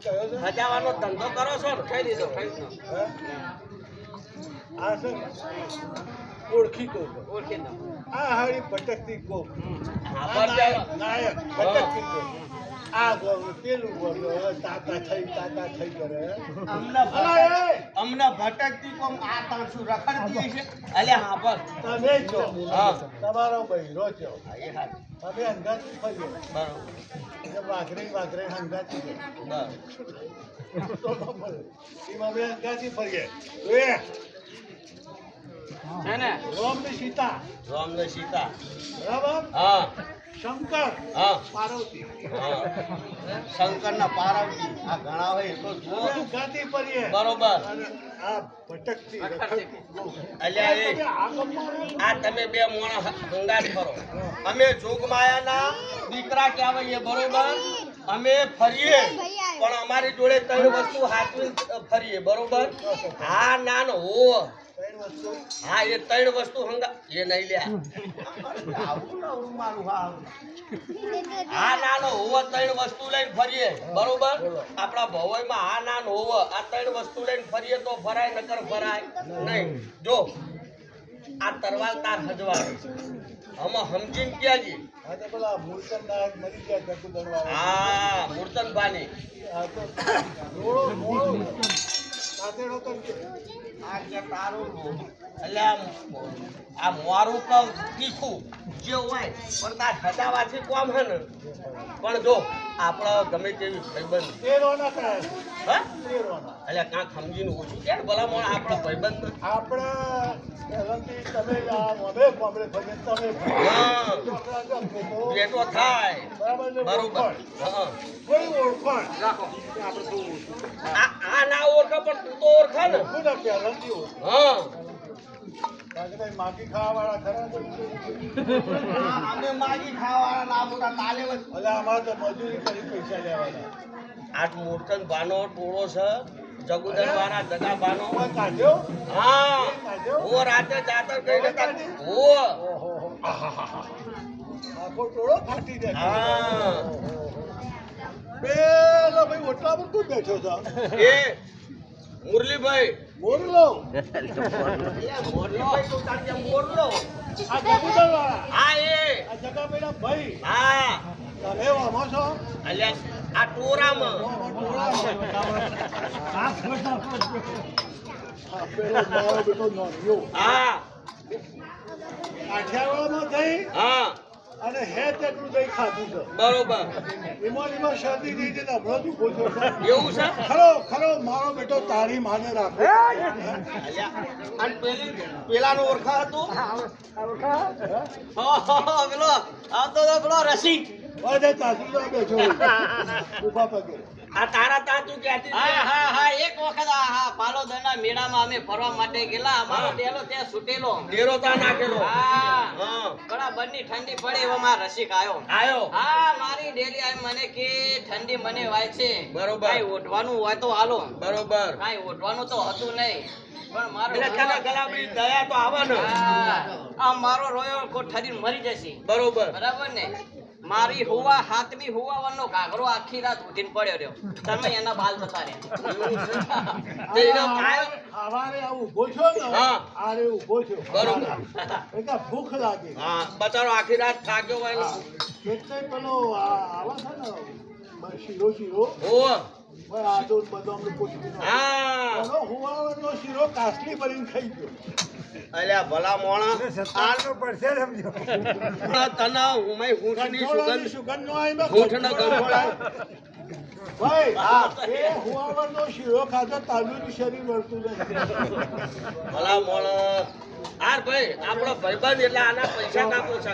હજાવાનો ધંધો કરો છો ને ખાઈ દીધો આ છે ઓળખી તો ઓળખી દો આ હારી ભટકતી કોક હા નાયક ભટકતી કોક આ પેલું બોલો તાતા થઈ કરે અમને ભટકતી કોમ આ તાણસું રખડતી છે અલ્યા હા બસ તમે છો હા તમારો બૈરો છો એ હા અમે અંગાથી ફરીએ બરોબર વાઘરે અંગાથી બસ એમાં અમે અંગાથી ફરીએ છે ને રોમ ને સીતા બરાબર બરાબર હા શંકર હા પાર્વતી હા શંકરના પાર્વતી આ ઘણા હોય તો જુઓ અમે અંગાથી ફરીએ બરોબર અને આ ભટકતી અલ્યા એ આ તમે બે મોણા હંગાત ફરો અમે જોગમાયાના દીકરા કહેવાય બરોબર અમે ફરીએ પણ અમારી જોડે ત્રણ વસ્તુ હાથવી ફરીએ બરોબર હા ના નો હો હા એ ત્રણ વસ્તુ હંગા એ નહીં લ્યા હા નાનો હોવ ત્રણ વસ્તુ લઈને ફરીએ બરોબર આપણા ભવોયમાં હા નાનો હોવ આ ત્રણ વસ્તુ લઈને ફરીએ તો ફરાય નકર ફરાય નહીં જો આ તરવાલ તાર હજવાડે આમાં સમજીને ક્યાં હા તો પેલા મૂર્તન નાયક મરી ગયા જકુદરવાળા હા મૂર્તનભાની આ તો રોડો મોડો સાથેડો તો આ કે તારું એટલે આ મારું કવ તીખું જે હોય પણ તાર હજાવાથી કોમ હે ને પણ જો આપણો ગમે તેવી ભાઈબંધ તેરોના કરાય હા તેરોના એટલે કાંક સમજીને ઓછું કે ભલા મોણ આપણો ભાઈબંધ આપણા પહેલાથી તમે આ મોઢે કોમડે ભજન તમે હા બેટો થાય બરાબર ને બરોબર હા કોઈ ઓળખાણ રાખો કે આપણે શું આ ના ઓળખે પણ તું તો ઓળખે ને શું ના પહેલાથી ઓળખાણ હા કારણ કે માગી ખાવાવાળા ખરા અમે માગી ખાવાના ના મોટા તાલે એટલે અમારે તો મજૂરી કરી પૈસા લેવાના આ મૂર્તન બાનો ટોળો છે જગુદર વાળા જગા બાનો કાઢ્યો હા ઓ રાતે જાતર કઈને ઓ ઓહો આખો ટોળો ફાટી જાય હા પેલો ભાઈ ઓટલા પર તું બેઠો છો એ મુરલીભાઈ મોરલો મુરલીભાઈ તો તાર ત્યાં મોરલો આ જગુદર વાળા હા એ આ જગા પેલા ભાઈ હા તમે વામો છો અલ્યા આ ટોરામાં આ પેલો મારો બેટો નોંધ્યો હા કાઠિયાવાડમાં થઈ હા અને હે તેટલું દહીં ખાધું છે બરોબર એમાં શરદી થઈ છે હમણાં તું બોલતો છે એવું છે ખરો મારો બેટો તારી માને રાખો અલ્યા અને પેલાનો ઓળખા હતું પેલો આવતો તો પેલો રસિક બધે તાસી બેઠો ઉભા પગે આ તારા તા તું કહેતી હા એક વખત હા પાલોદરના મેળામાં અમે ફરવા માટે ગયેલા અમારો ડેલો ત્યાં છૂટેલો ડેરો તા નાખેલો હા હા બરાબરની ઠંડી પડે એવામાં રસિક આયો હા મારી ડેલી આવી મને કે ઠંડી મને વાય છે બરોબર. કાંઈ ઓઢવાનું હોય તો હાલો બરોબર કાંઈ ઓઢવાનું તો હતું નહીં પણ મારો એટલે તને ગલાબડી દયા તો આવે ને હા, આ મારો રોયો કો ઠરીને મરી જશે બરોબર બરાબર ને મારી હુવા હાથમી હુવાવાનો ઘાઘરો આખી રાત ઉઠીને પડ્યો રહ્યો તમે એના બાલ જતા રહ્યા આવારે આવું ઉભો છો ને હા. આરે ઉભો છો બરોબર. એટલે ભૂખ લાગે હા બચારો આખી રાત થાક્યો હોય ને એટલે પેલો આવા છે ને શીરો ઓ ભાઈ આદો બદામ નું કોથમીર હા એનો હુવાનો શીરો કાસલી ભરીને ખાઈ ગયો અલ્યા ભલા મોણા સારનો પડશે સમજો તને ઉમય ઊંટની સુગંધ સુગંધ નો આવી ઊંટનો ગંધોળા ભાઈ હા એ હુવાનો શીરો ખાતો તાલુનું શરીર વળતું નથી ભલા મોણા આર ભાઈ આપણો ભાઈબંધ એટલે આના પૈસા કાપો છે